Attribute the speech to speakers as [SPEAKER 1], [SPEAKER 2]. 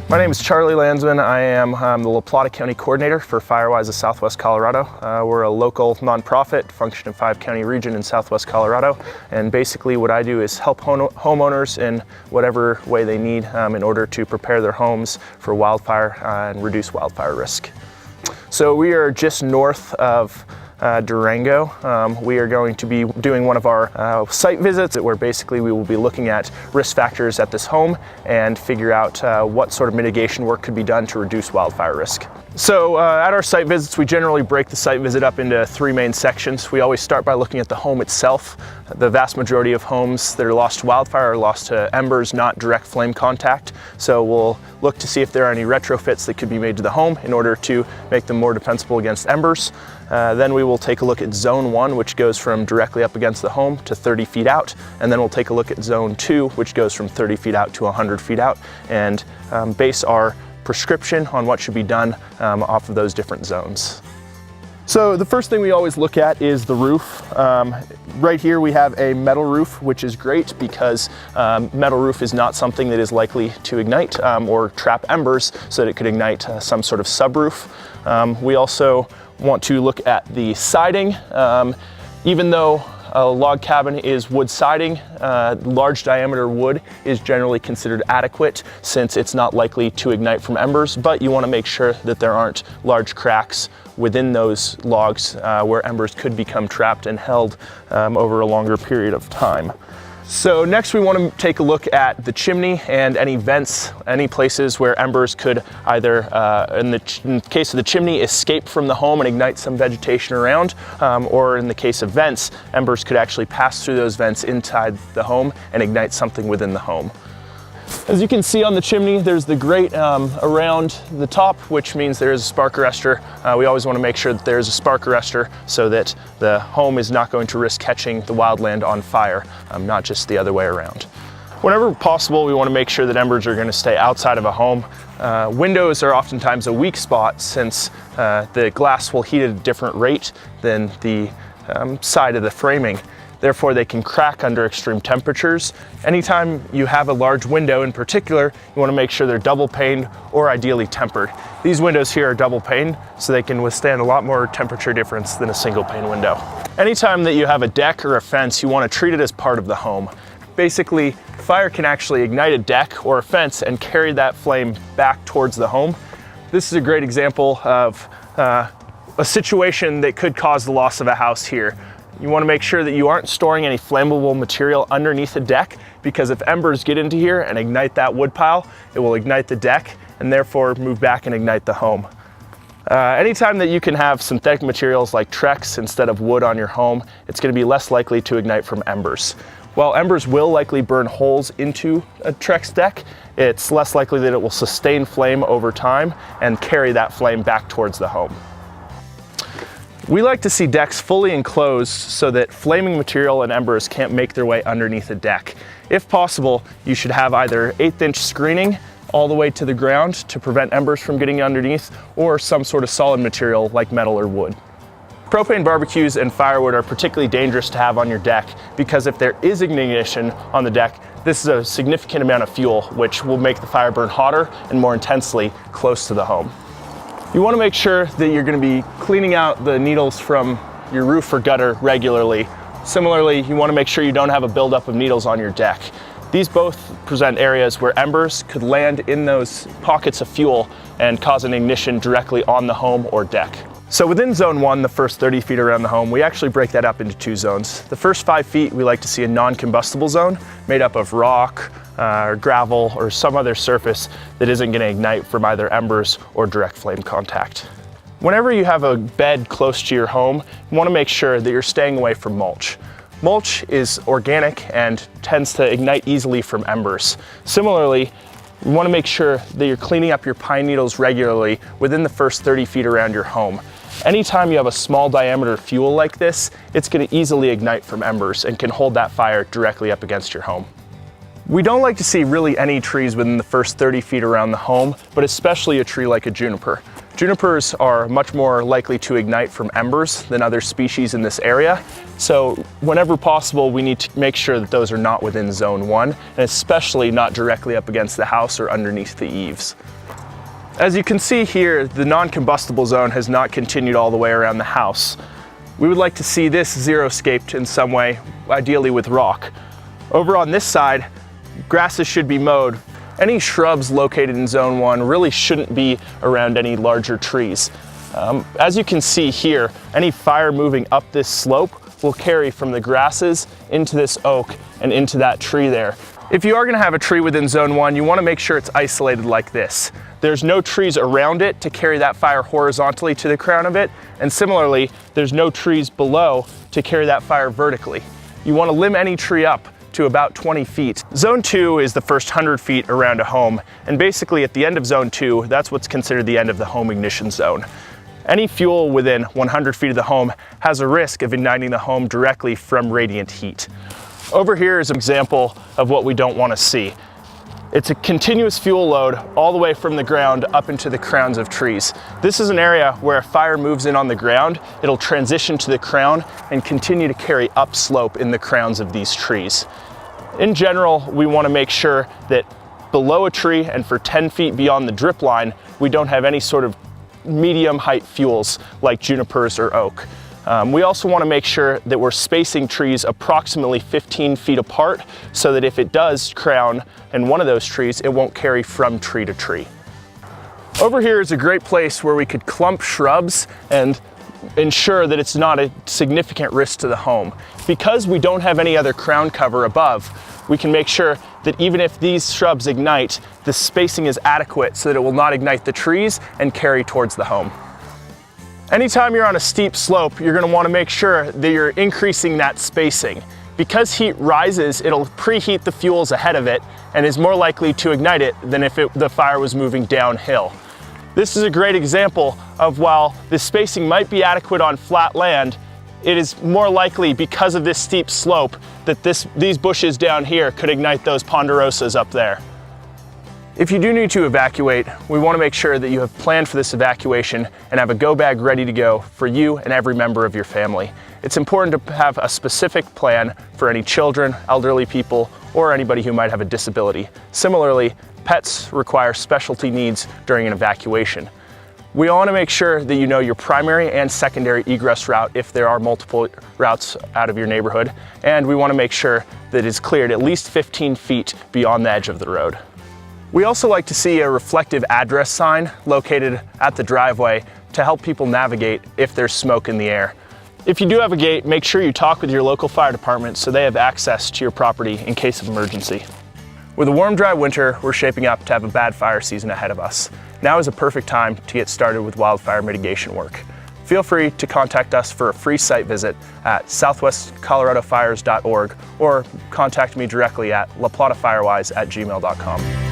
[SPEAKER 1] My name is Charlie Landsman. I am the Plata County Coordinator for FireWise of Southwest Colorado. We're a local nonprofit, function in 5-county region in Southwest Colorado. And basically what I do is help homeowners in whatever way they need in order to prepare their homes for wildfire and reduce wildfire risk. So we are just north of Durango. We are going to be doing one of our site visits where basically we will be looking at risk factors at this home and figure out what sort of mitigation work could be done to reduce wildfire risk. So at our site visits, we generally break the site visit up into 3 main sections. We always start by looking at the home itself. The vast majority of homes that are lost to wildfire are lost to embers, not direct flame contact. So we'll look to see if there are any retrofits that could be made to the home in order to make them more defensible against embers. Then we will take a look at Zone 1, which goes from directly up against the home to 30 feet out. And then we'll take a look at Zone 2, which goes from 30 feet out to 100 feet out, and base our prescription on what should be done off of those different zones. So the first thing we always look at is the roof. Right here we have a metal roof, which is great because metal roof is not something that is likely to ignite or trap embers, so that it could ignite some sort of subroof. We also want to look at the siding. Even though a log cabin is wood siding, large diameter wood is generally considered adequate since it's not likely to ignite from embers, but you want to make sure that there aren't large cracks within those logs where embers could become trapped and held over a longer period of time. So next we want to take a look at the chimney and any vents, any places where embers could either, in the case of the chimney, escape from the home and ignite some vegetation around, or in the case of vents, embers could actually pass through those vents inside the home and ignite something within the home. As you can see on the chimney, there's the grate around the top, which means there is a spark arrestor. We always want to make sure that there is a spark arrestor so that the home is not going to risk catching the wildland on fire, not just the other way around. Whenever possible, we want to make sure that embers are going to stay outside of a home. Windows are oftentimes a weak spot since the glass will heat at a different rate than the side of the framing. Therefore, they can crack under extreme temperatures. Anytime you have a large window in particular, you want to make sure they're double paned or ideally tempered. These windows here are double paned, so they can withstand a lot more temperature difference than a single pane window. Anytime that you have a deck or a fence, you want to treat it as part of the home. Basically, fire can actually ignite a deck or a fence and carry that flame back towards the home. This is a great example of a situation that could cause the loss of a house here. You want to make sure that you aren't storing any flammable material underneath the deck, because if embers get into here and ignite that wood pile, it will ignite the deck and therefore move back and ignite the home. Anytime that you can have synthetic materials like Trex instead of wood on your home, it's going to be less likely to ignite from embers. While embers will likely burn holes into a Trex deck, it's less likely that it will sustain flame over time and carry that flame back towards the home. We like to see decks fully enclosed so that flaming material and embers can't make their way underneath a deck. If possible, you should have either 1/8" screening all the way to the ground to prevent embers from getting underneath, or some sort of solid material like metal or wood. Propane barbecues and firewood are particularly dangerous to have on your deck because if there is ignition on the deck, this is a significant amount of fuel, which will make the fire burn hotter and more intensely close to the home. You want to make sure that you're going to be cleaning out the needles from your roof or gutter regularly. Similarly, you want to make sure you don't have a buildup of needles on your deck. These both present areas where embers could land in those pockets of fuel and cause an ignition directly on the home or deck. So within Zone 1, the first 30 feet around the home, we actually break that up into 2 zones. The first 5 feet, we like to see a non-combustible zone made up of rock, or gravel, or some other surface that isn't going to ignite from either embers or direct flame contact. Whenever you have a bed close to your home, you want to make sure that you're staying away from mulch. Mulch is organic and tends to ignite easily from embers. Similarly, you want to make sure that you're cleaning up your pine needles regularly within the first 30 feet around your home. Anytime you have a small diameter fuel like this, it's going to easily ignite from embers and can hold that fire directly up against your home. We don't like to see really any trees within the first 30 feet around the home, but especially a tree like a juniper. Junipers are much more likely to ignite from embers than other species in this area. So whenever possible, we need to make sure that those are not within zone 1, and especially not directly up against the house or underneath the eaves. As you can see here, the non-combustible zone has not continued all the way around the house. We would like to see this xeriscaped in some way, ideally with rock. Over on this side, grasses should be mowed. Any shrubs located in zone 1 really shouldn't be around any larger trees. As you can see here, any fire moving up this slope will carry from the grasses into this oak and into that tree there. If you are going to have a tree within zone 1, you want to make sure it's isolated like this. There's no trees around it to carry that fire horizontally to the crown of it, and similarly, there's no trees below to carry that fire vertically. You want to limb any tree up to about 20 feet. Zone 2 is the first 100 feet around a home, and basically at the end of zone 2, that's what's considered the end of the home ignition zone. Any fuel within 100 feet of the home has a risk of igniting the home directly from radiant heat. Over here is an example of what we don't want to see. It's a continuous fuel load all the way from the ground up into the crowns of trees. This is an area where a fire moves in on the ground, it'll transition to the crown and continue to carry upslope in the crowns of these trees. In general, we want to make sure that below a tree and for 10 feet beyond the drip line, we don't have any sort of medium height fuels like junipers or oak. We also want to make sure that we're spacing trees approximately 15 feet apart so that if it does crown in one of those trees, it won't carry from tree to tree. Over here is a great place where we could clump shrubs and ensure that it's not a significant risk to the home. Because we don't have any other crown cover above, we can make sure that even if these shrubs ignite, the spacing is adequate so that it will not ignite the trees and carry towards the home. Anytime you're on a steep slope, you're going to want to make sure that you're increasing that spacing. Because heat rises, it'll preheat the fuels ahead of it and is more likely to ignite it than if the fire was moving downhill. This is a great example of while the spacing might be adequate on flat land, it is more likely because of this steep slope that these bushes down here could ignite those ponderosas up there. If you do need to evacuate, we want to make sure that you have planned for this evacuation and have a go bag ready to go for you and every member of your family. It's important to have a specific plan for any children, elderly people, or anybody who might have a disability. Similarly, pets require specialty needs during an evacuation. We want to make sure that you know your primary and secondary egress route if there are multiple routes out of your neighborhood, and we want to make sure that it's cleared at least 15 feet beyond the edge of the road. We also like to see a reflective address sign located at the driveway to help people navigate if there's smoke in the air. If you do have a gate, make sure you talk with your local fire department so they have access to your property in case of emergency. With a warm, dry winter, we're shaping up to have a bad fire season ahead of us. Now is a perfect time to get started with wildfire mitigation work. Feel free to contact us for a free site visit at southwestcoloradofires.org or contact me directly at laplatafirewise@gmail.com.